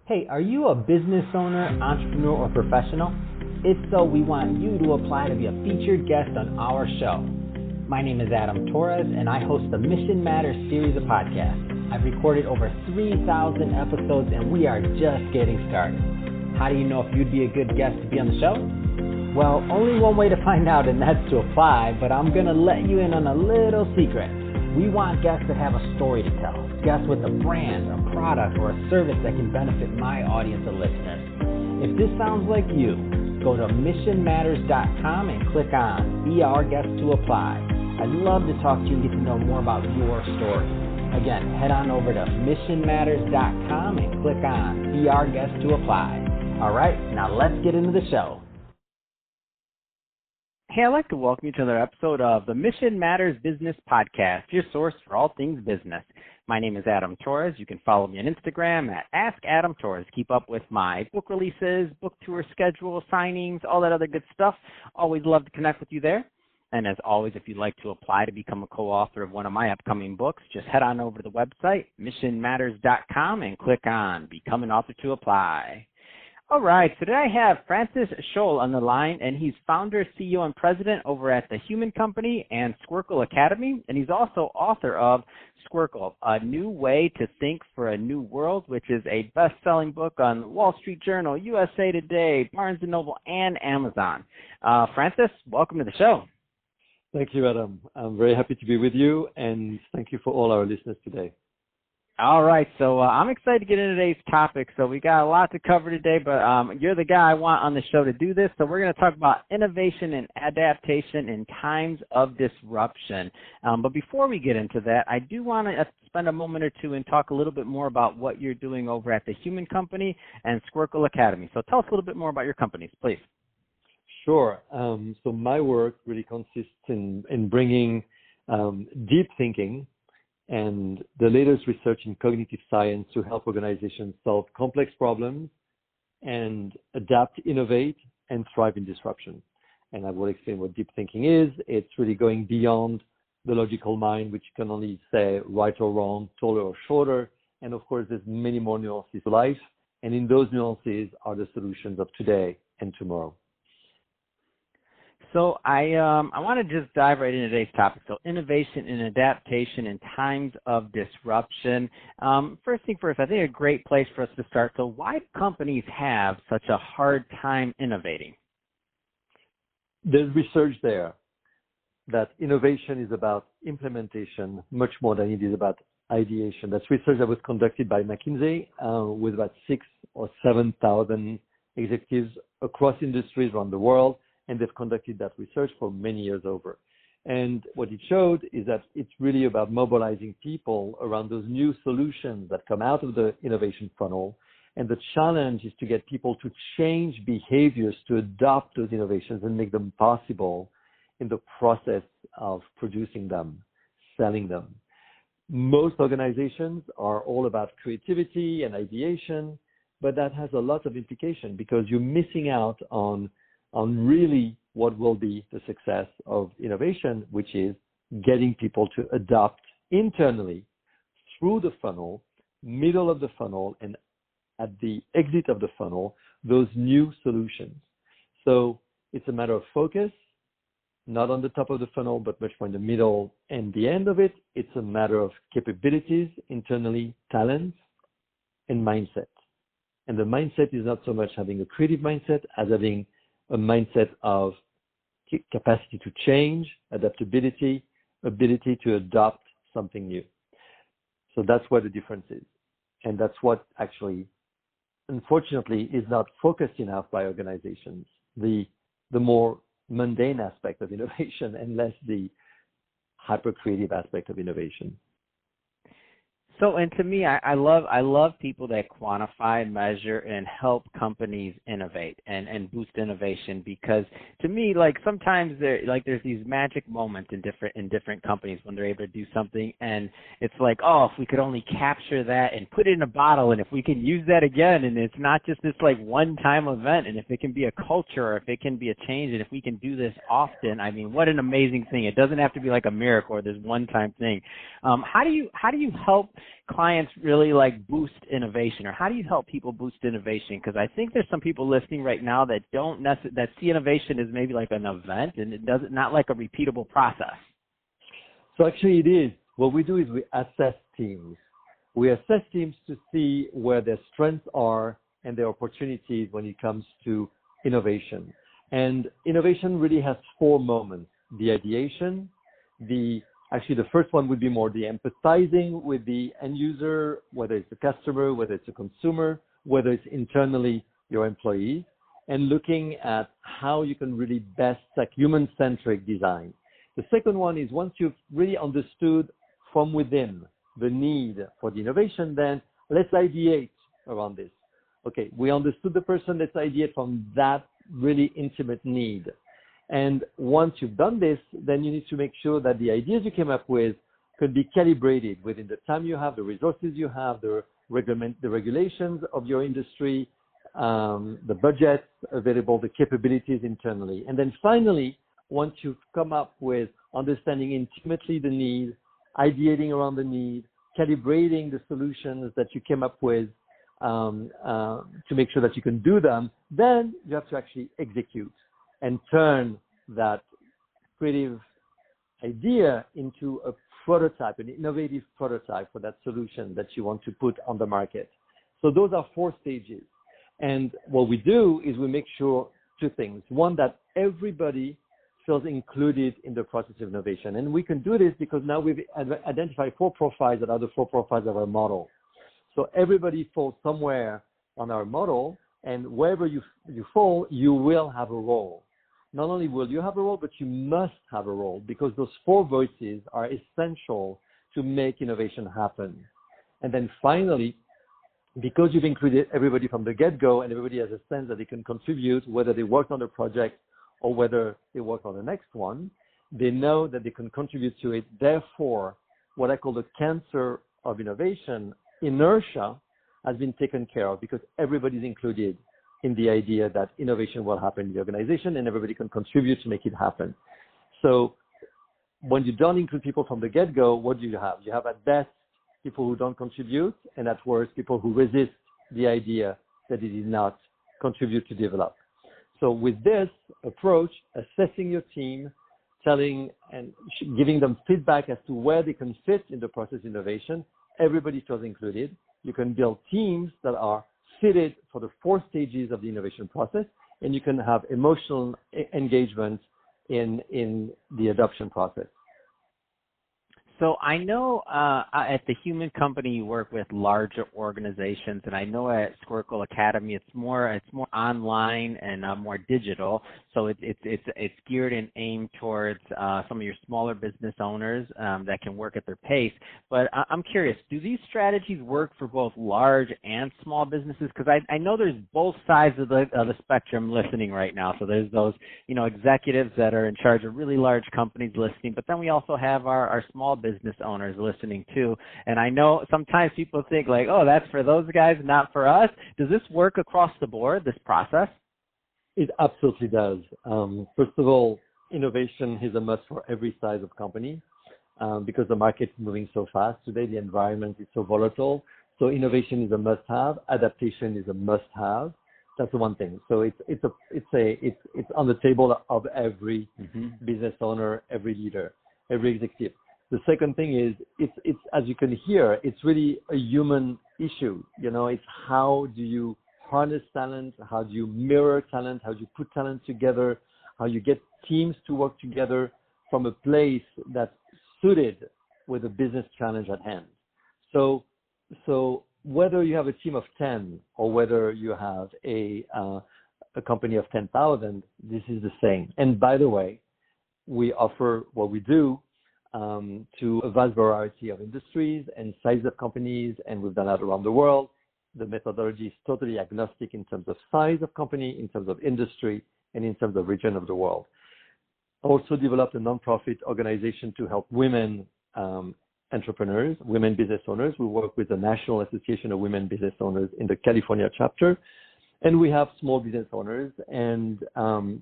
Hey, are you a business owner, entrepreneur, or professional? If so, we want you to apply to be a featured guest on our show. My name is Adam Torres, and I host the Mission Matters series of podcasts. I've recorded over 3,000 episodes, and we are just getting started. How do you know if you'd be a good guest to be on the show? Well, only one way to find out, and that's to apply, but I'm going to let you in on a little secret. We want guests that have a story to tell, guests with a brand, a product, or a service that can benefit my audience of listeners. If this sounds like you, go to missionmatters.com and click on Be Our Guest to Apply. I'd love to talk to you and get to know more about your story. Again, head on over to missionmatters.com and click on Be Our Guest to Apply. All right, now let's get into the show. Hey, I'd like to welcome you to another episode of the Mission Matters Business Podcast, your source for all things business. My name is Adam Torres. You can follow me on Instagram at AskAdamTorres. Keep up with my book releases, book tour schedule, signings, all that other good stuff. Always love to connect with you there. And as always, if you'd like to apply to become a co-author of one of my upcoming books, just head on over to the website, missionmatters.com, and click on Become an Author to Apply. All right, so today I have Francis Cholle on the line, and he's founder, CEO, and president over at The Human Company and Squircle Academy, and he's also author of Squircle, A New Way to Think for a New World, which is a best-selling book on Wall Street Journal, USA Today, Barnes & Noble, and Amazon. Francis, welcome to the show. Thank you, Adam. I'm very happy to be with you, and thank you for all our listeners today. All right, so I'm excited to get into today's topic. So we got a lot to cover today, but you're the guy I want on the show to do this. So we're going to talk about innovation and adaptation in times of disruption. But before we get into that, I do want to spend a moment or two and talk a little bit more about what you're doing over at The Human Company and Squircle Academy. So tell us a little bit more about your companies, please. Sure. So my work really consists in bringing deep thinking and the latest research in cognitive science to help organizations solve complex problems and adapt, innovate, and thrive in disruption. And I will explain what deep thinking is. It's really going beyond the logical mind, which can only say right or wrong, taller or shorter. And of course, there's many more nuances to life. And in those nuances are the solutions of today and tomorrow. So I want to just dive right into today's topic. So innovation and adaptation in times of disruption. First thing first, I think a great place for us to start. So why do companies have such a hard time innovating? There's research there that innovation is about implementation much more than it is about ideation. That's research that was conducted by McKinsey with about 6,000 or 7,000 executives across industries around the world. And they've conducted that research for many years over. And what it showed is that it's really about mobilizing people around those new solutions that come out of the innovation funnel. And the challenge is to get people to change behaviors to adopt those innovations and make them possible in the process of producing them, selling them. Most organizations are all about creativity and ideation, but that has a lot of implication because you're missing out on really what will be the success of innovation, which is getting people to adopt internally through the funnel, middle of the funnel, and at the exit of the funnel, those new solutions. So it's a matter of focus, not on the top of the funnel, but much more in the middle and the end of it. It's a matter of capabilities internally, talents, and mindset. And the mindset is not so much having a creative mindset as having a mindset of capacity to change, adaptability, ability to adopt something new. So that's where the difference is. And that's what actually, unfortunately, is not focused enough by organizations, the more mundane aspect of innovation and less the hyper-creative aspect of innovation. So, and to me, I love people that quantify, measure, and help companies innovate and boost innovation because to me, like sometimes there's these magic moments in different companies when they're able to do something, and it's like, oh, if we could only capture that and put it in a bottle, and if we can use that again, and it's not just this like one-time event, and if it can be a culture, or if it can be a change, and if we can do this often, I mean, what an amazing thing! It doesn't have to be like a miracle or this one-time thing. How do you help clients really like boost innovation, or how do you help people boost innovation? Because I think there's some people listening right now that don't that see innovation as maybe like an event and it doesn't, not like a repeatable process. So actually it is. What we do is we assess teams. We assess teams to see where their strengths are and their opportunities when it comes to innovation. And innovation really has four moments: the ideation, actually the first one would be more the empathizing with the end user, whether it's a customer, whether it's a consumer, whether it's internally your employees, and looking at how you can really best like human-centric design. The second one is once you've really understood from within the need for the innovation, then let's ideate around this. Okay, we understood the person, let's ideate from that really intimate need. And once you've done this, then you need to make sure that the ideas you came up with could be calibrated within the time you have, the resources you have, the regulations of your industry, the budgets available, the capabilities internally. And then finally, once you've come up with understanding intimately the need, ideating around the need, calibrating the solutions that you came up with to make sure that you can do them, then you have to actually execute and turn that creative idea into a prototype, an innovative prototype for that solution that you want to put on the market. So those are four stages. And what we do is we make sure two things. One, that everybody feels included in the process of innovation. And we can do this because now we've identified four profiles that are the four profiles of our model. So everybody falls somewhere on our model, and wherever you fall, you will have a role. Not only will you have a role, but you must have a role, because those four voices are essential to make innovation happen. And then finally, because you've included everybody from the get-go and everybody has a sense that they can contribute, whether they worked on the project or whether they work on the next one, they know that they can contribute to it. Therefore, what I call the cancer of innovation, inertia, has been taken care of because everybody's included in the idea that innovation will happen in the organization and everybody can contribute to make it happen. So when you don't include people from the get-go, what do you have? You have at best people who don't contribute, and at worst people who resist the idea that it did not contribute to develop. So with this approach, assessing your team, telling and giving them feedback as to where they can fit in the process innovation, everybody feels included. You can build teams that are fitted for the four stages of the innovation process, and you can have emotional engagement in the adoption process. So I know at the Human Company you work with larger organizations, and I know at Squircle Academy it's more online and more digital. So it's geared and aimed towards some of your smaller business owners that can work at their pace. But I'm curious, do these strategies work for both large and small businesses? Because I know there's both sides of the spectrum listening right now. So there's those executives that are in charge of really large companies listening, but then we also have our small business owners listening too. And I know sometimes people think like, oh, that's for those guys, not for us. Does this work across the board, this process? It absolutely does. First of all, innovation is a must for every size of company because the market is moving so fast today. The environment is so volatile. So innovation is a must-have. Adaptation is a must-have. That's the one thing. So it's on the table of every business owner, every leader, every executive. The second thing is it's as you can hear, it's really a human issue. It's how do you harness talent? How do you mirror talent? How do you put talent together? How you get teams to work together from a place that's suited with a business challenge at hand. So whether you have a team of 10 or whether you have a company of 10,000, this is the same. And by the way, we offer what we do to a vast variety of industries and size of companies, and we've done that around the world. The methodology is totally agnostic in terms of size of company, in terms of industry, and in terms of region of the world. Also developed a nonprofit organization to help women entrepreneurs, women business owners. We work with the National Association of Women Business Owners in the California chapter. And we have small business owners, and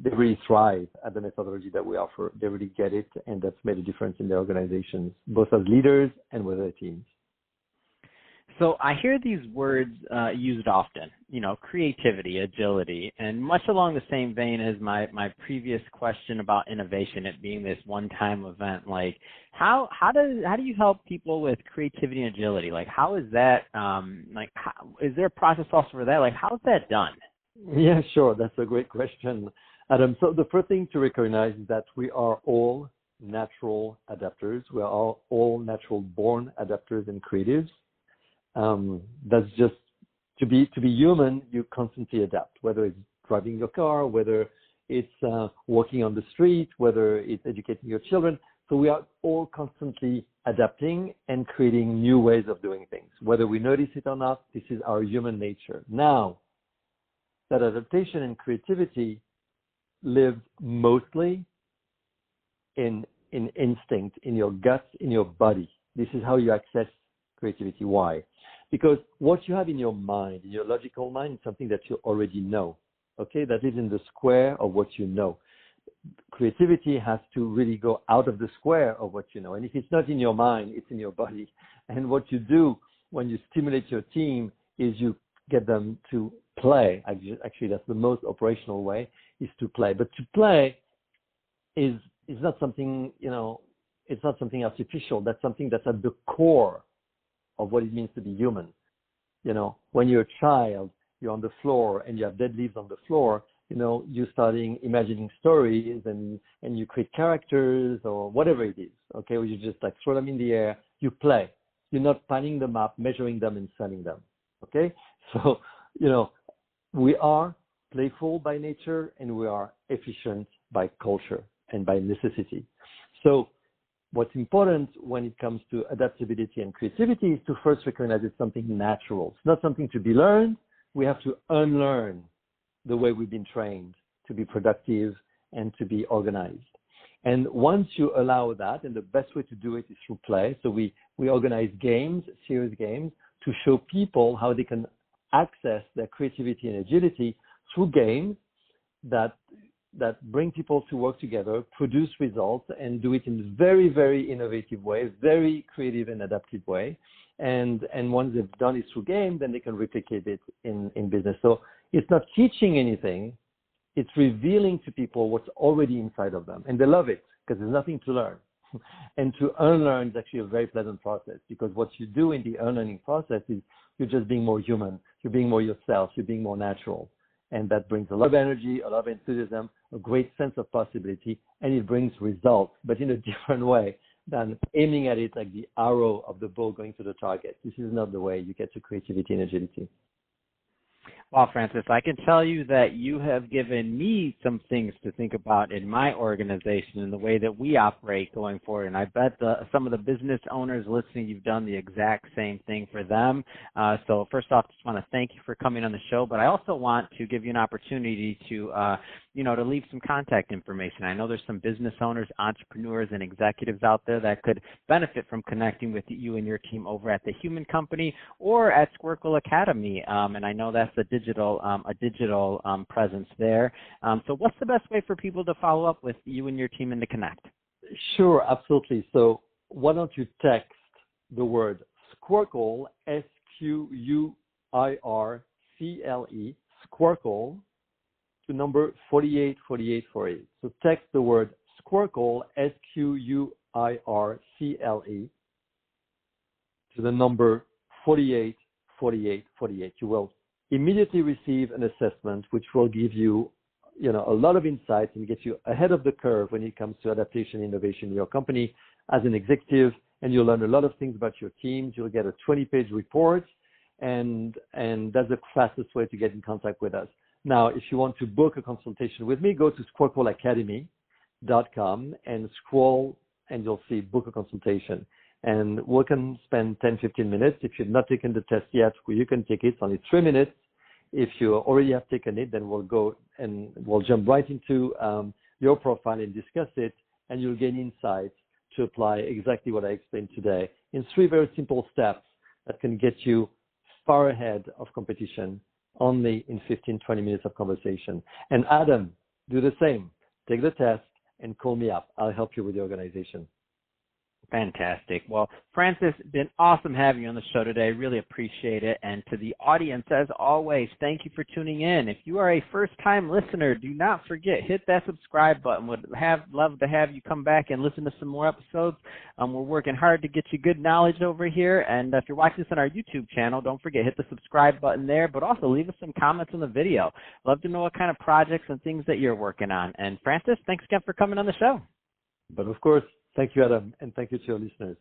they really thrive at the methodology that we offer. They really get it, and that's made a difference in their organizations, both as leaders and with their teams. So I hear these words used often, creativity, agility, and much along the same vein as my previous question about innovation, it being this one-time event. Like, how do you help people with creativity and agility? Like, how is that? Is there a process also for that? Like, how's that done? Yeah, sure. That's a great question, Adam. So the first thing to recognize is that we are all natural adapters. We are all natural born adapters and creatives. That's just to be human. You constantly adapt, whether it's driving your car, whether it's walking on the street, whether it's educating your children. So we are all constantly adapting and creating new ways of doing things, whether we notice it or not. This is our human nature. Now, that adaptation and creativity live mostly in instinct, in your guts, in your body. This is how you access creativity. Why? Because what you have in your mind, in your logical mind, is something that you already know. Okay, that is in the square of what you know. Creativity has to really go out of the square of what you know. And if it's not in your mind, it's in your body. And what you do when you stimulate your team is you get them to play. Actually, that's the most operational way, is to play. But to play is not something, it's not something artificial. That's something that's at the core of what it means to be human. When you're a child, you're on the floor and you have dead leaves on the floor, you're starting imagining stories and you create characters or whatever it is, okay? Or you just like throw them in the air, you play. You're not planning them up, measuring them and selling them, okay? So, we are playful by nature and we are efficient by culture and by necessity. So what's important when it comes to adaptability and creativity is to first recognize it's something natural. It's not something to be learned. We have to unlearn the way we've been trained to be productive and to be organized. And once you allow that, and the best way to do it is through play. So we organize games, serious games, to show people how they can access their creativity and agility through games that bring people to work together, produce results, and do it in a very, very innovative way, very creative and adaptive way. And once they've done it through game, then they can replicate it in business. So it's not teaching anything. It's revealing to people what's already inside of them. And they love it because there's nothing to learn. And to unlearn is actually a very pleasant process, because what you do in the unlearning process is you're just being more human. You're being more yourself. You're being more natural. And that brings a lot of energy, a lot of enthusiasm, a great sense of possibility, and it brings results, but in a different way than aiming at it like the arrow of the bow going to the target. This is not the way you get to creativity and agility. Well, Francis, I can tell you that you have given me some things to think about in my organization and the way that we operate going forward. And I bet some of the business owners listening, you've done the exact same thing for them. So first off, just want to thank you for coming on the show. But I also want to give you an opportunity to to leave some contact information. I know there's some business owners, entrepreneurs, and executives out there that could benefit from connecting with you and your team over at the Human Company or at Squircle Academy. And I know that's a digital presence there. So what's the best way for people to follow up with you and your team and to connect? Sure, absolutely. So why don't you text the word Squircle, Squircle, Squircle, to number 484848. So text the word Squircle, Squircle, to the number 484848. You will immediately receive an assessment which will give you, a lot of insights and get you ahead of the curve when it comes to adaptation and innovation in your company as an executive, and you'll learn a lot of things about your teams. You'll get a 20-page report, and that's the fastest way to get in contact with us. Now, if you want to book a consultation with me, go to squircleacademy.com and scroll, and you'll see book a consultation. And we can spend 10, 15 minutes. If you've not taken the test yet, you can take it. It's only 3 minutes. If you already have taken it, then we'll go and we'll jump right into your profile and discuss it, and you'll gain insights to apply exactly what I explained today in 3 very simple steps that can get you far ahead of competition only in 15, 20 minutes of conversation. And Adam, do the same. Take the test and call me up. I'll help you with the organization. Fantastic. Well, Francis, been awesome having you on the show today. Really appreciate it. And to the audience, as always, thank you for tuning in. If you are a first-time listener, do not forget, hit that subscribe button. Would love to have you come back and listen to some more episodes. We're working hard to get you good knowledge over here. And if you're watching this on our YouTube channel, don't forget, hit the subscribe button there, but also leave us some comments on the video. Love to know what kind of projects and things that you're working on. And Francis, thanks again for coming on the show. But of course, thank you, Adam, and thank you to your listeners.